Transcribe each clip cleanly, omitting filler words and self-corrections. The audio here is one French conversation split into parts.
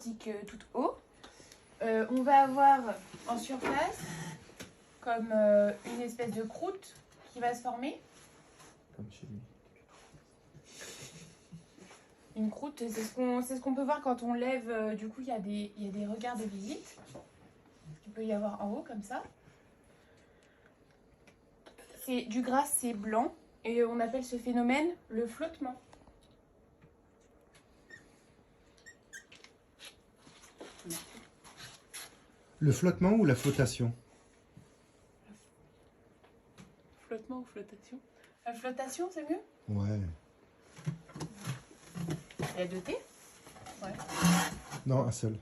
septique tout haut. On va avoir en surface comme une espèce de croûte qui va se former. Comme chez lui. Une croûte, c'est ce qu'on peut voir quand on lève. Du coup, il y a des regards de visite. Il peut y avoir en haut comme ça. C'est du gras, c'est blanc. Et on appelle ce phénomène le flottement. Le flottement ou la flottation? Flottement ou flottation? La flottation, c'est mieux? Ouais. Il y a 2 T? Ouais. Non, un seul.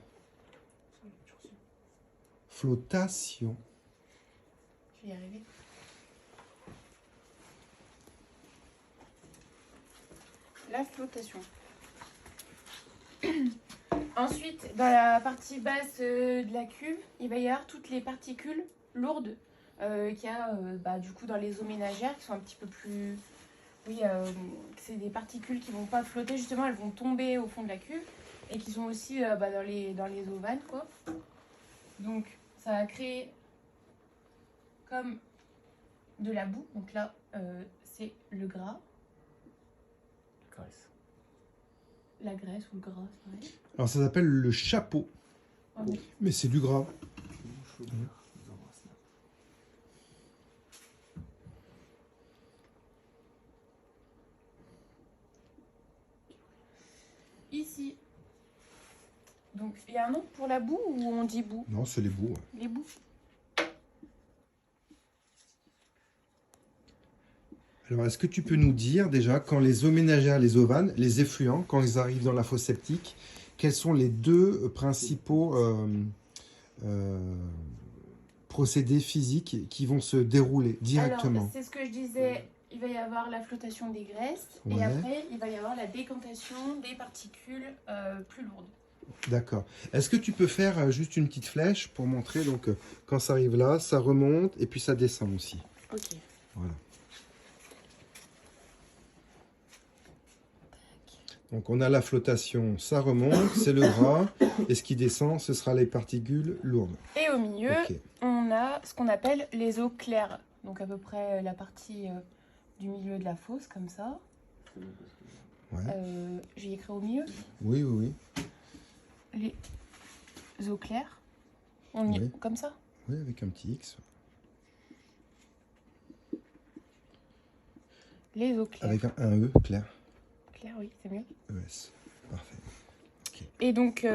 Flottation. Je vais y arriver. La flottation. Ensuite, dans la partie basse de la cuve, il va y avoir toutes les particules lourdes qu'il y a du coup dans les eaux ménagères qui sont un petit peu plus... Oui, c'est des particules qui vont pas flotter, justement, elles vont tomber au fond de la cuve et qui sont aussi dans les eaux vannes, quoi. Donc, ça va créer comme de la boue. Donc là, c'est le gras. Graisse. La graisse ou le gras, c'est pareil. Alors ça s'appelle le chapeau. Oh, oui. Mais c'est du gras. Ici. Donc, il y a un nom pour la boue ou on dit boue? Non, c'est les bouts. Ouais. Les boues. Alors, est-ce que tu peux nous dire déjà, quand les eaux ménagères, les eaux vannes, les effluents, quand ils arrivent dans la fosse septique, quels sont les deux principaux procédés physiques qui vont se dérouler directement? Alors, c'est ce que je disais, il va y avoir la flottation des graisses Ouais. et après, il va y avoir la décantation des particules plus lourdes. D'accord. Est-ce que tu peux faire juste une petite flèche pour montrer, donc, quand ça arrive là, ça remonte et puis ça descend aussi. Ok. Voilà. Donc on a la flottation, ça remonte, c'est le gras, et ce qui descend, ce sera les particules lourdes. Et au milieu, Ok. on a ce qu'on appelle les eaux claires. Donc à peu près la partie du milieu de la fosse, comme ça. Ouais. J'ai écrit au milieu. Oui, oui, oui. Les eaux claires. On y... Oui. Comme ça. Oui, avec un petit X. Les eaux claires. Avec un E, clair. Claires, oui, c'est mieux. ES. Parfait. Et donc,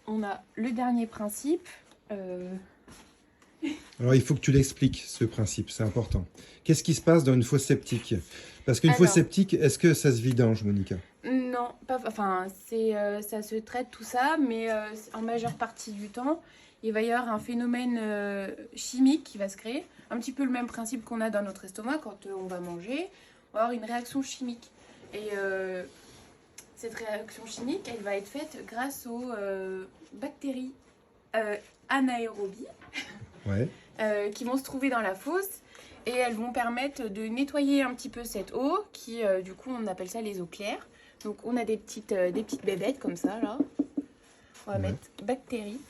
on a le dernier principe. Alors il faut que tu l'expliques, ce principe, c'est important. Qu'est-ce qui se passe dans une fosse septique? Parce qu'une Alors, fosse septique, est-ce que ça se vidange, Monica? Non, pas, enfin, ça se traite tout ça, mais en majeure partie du temps, il va y avoir un phénomène chimique qui va se créer. Un petit peu le même principe qu'on a dans notre estomac quand on va manger. On va avoir une réaction chimique. Et cette réaction chimique, elle va être faite grâce aux bactéries anaérobies Ouais. qui vont se trouver dans la fosse. Et elles vont permettre de nettoyer un petit peu cette eau qui, du coup, on appelle ça les eaux claires. Donc, on a des petites bébêtes comme ça, là. On va mettre bactéries.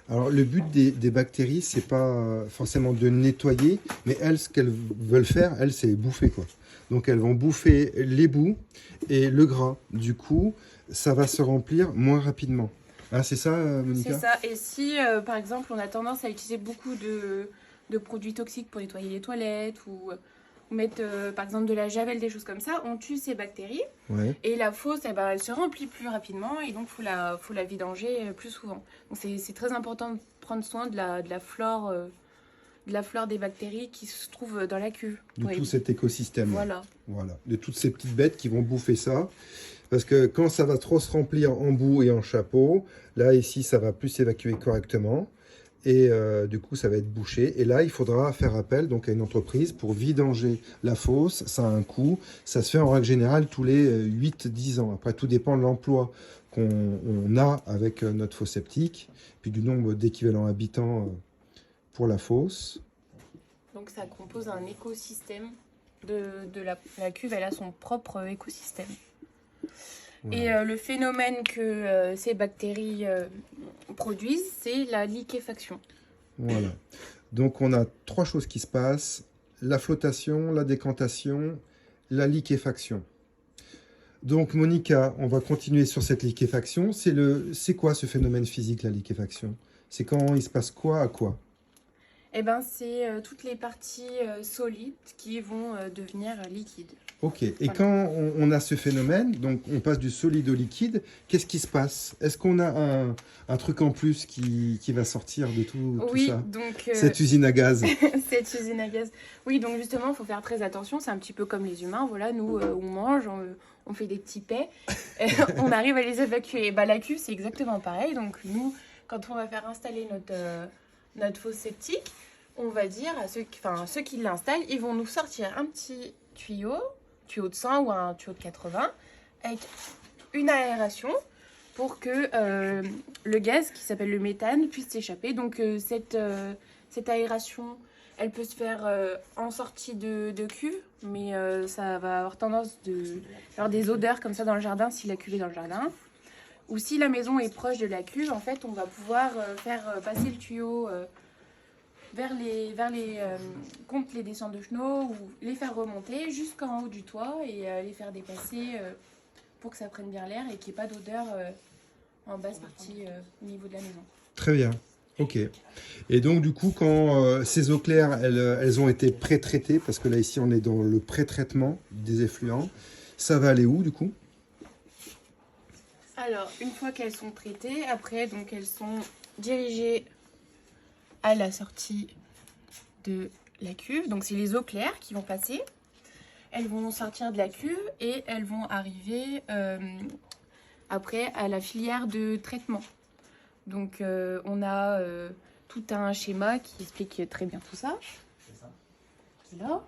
Alors le but des bactéries, c'est pas forcément de nettoyer, mais elles, ce qu'elles veulent faire, elles, c'est bouffer, quoi. Donc elles vont bouffer les boues et le gras. Du coup, ça va se remplir moins rapidement. Ah, c'est ça, Monica? C'est ça. Et si, par exemple, on a tendance à utiliser beaucoup de produits toxiques pour nettoyer les toilettes ou mettre, par exemple, de la javel, des choses comme ça, on tue ces bactéries. Ouais. Et la fosse, eh ben, elle se remplit plus rapidement et donc faut la vidanger plus souvent. Donc c'est très important de prendre soin de la flore des bactéries qui se trouvent dans la cuve. De Ouais. tout cet écosystème. Voilà. Voilà. De toutes ces petites bêtes qui vont bouffer ça. Parce que quand ça va trop se remplir en boue et en chapeau, là, ici, ça va plus s'évacuer correctement. Et du coup, ça va être bouché. Et là, il faudra faire appel donc, à une entreprise pour vidanger la fosse. Ça a un coût. Ça se fait en règle générale tous les 8-10 ans. Après, tout dépend de l'emploi qu'on a avec notre fosse septique, puis du nombre d'équivalents habitants pour la fosse. Donc ça compose un écosystème de la cuve. Elle a son propre écosystème. Et le phénomène que ces bactéries produisent, c'est la liquéfaction. Voilà. Donc on a 3 choses qui se passent. La flottation, la décantation, la liquéfaction. Donc Monica, on va continuer sur cette liquéfaction. C'est quoi ce phénomène physique, la liquéfaction? C'est quand il se passe quoi à quoi? Eh ben, c'est toutes les parties solides qui vont devenir liquides. Ok, et Voilà. quand on a ce phénomène, donc on passe du solide au liquide, qu'est-ce qui se passe? Est-ce qu'on a un truc en plus qui va sortir de tout Oui, ça? donc Cette usine à gaz. cette usine à gaz. Oui, donc justement, il faut faire très attention. C'est un petit peu comme les humains. Voilà, nous, on mange, on fait des petits paix, et on arrive à les évacuer. Bah, la cuve, c'est exactement pareil. Donc nous, quand on va faire installer notre fosse septique, on va dire à ceux qui l'installent, ils vont nous sortir un petit tuyau de 100 ou un tuyau de 80, avec une aération pour que le gaz, qui s'appelle le méthane, puisse s'échapper. Donc cette aération, elle peut se faire en sortie de cuve, mais ça va avoir tendance d'avoir des odeurs comme ça dans le jardin si la cuve est dans le jardin. Ou si la maison est proche de la cuve, en fait, on va pouvoir faire passer le tuyau contre les descentes de chenaux, ou les faire remonter jusqu'en haut du toit et les faire dépasser pour que ça prenne bien l'air et qu'il n'y ait pas d'odeur en basse partie au niveau de la maison. Très bien, ok. Et donc du coup, quand ces eaux claires, elles ont été pré-traitées, parce que là ici on est dans le pré-traitement des effluents, ça va aller où du coup? Alors, une fois qu'elles sont traitées, après, donc elles sont dirigées à la sortie de la cuve. Donc, c'est les eaux claires qui vont passer. Elles vont sortir de la cuve et elles vont arriver après à la filière de traitement. Donc, on a tout un schéma qui explique très bien tout ça. Qui est là.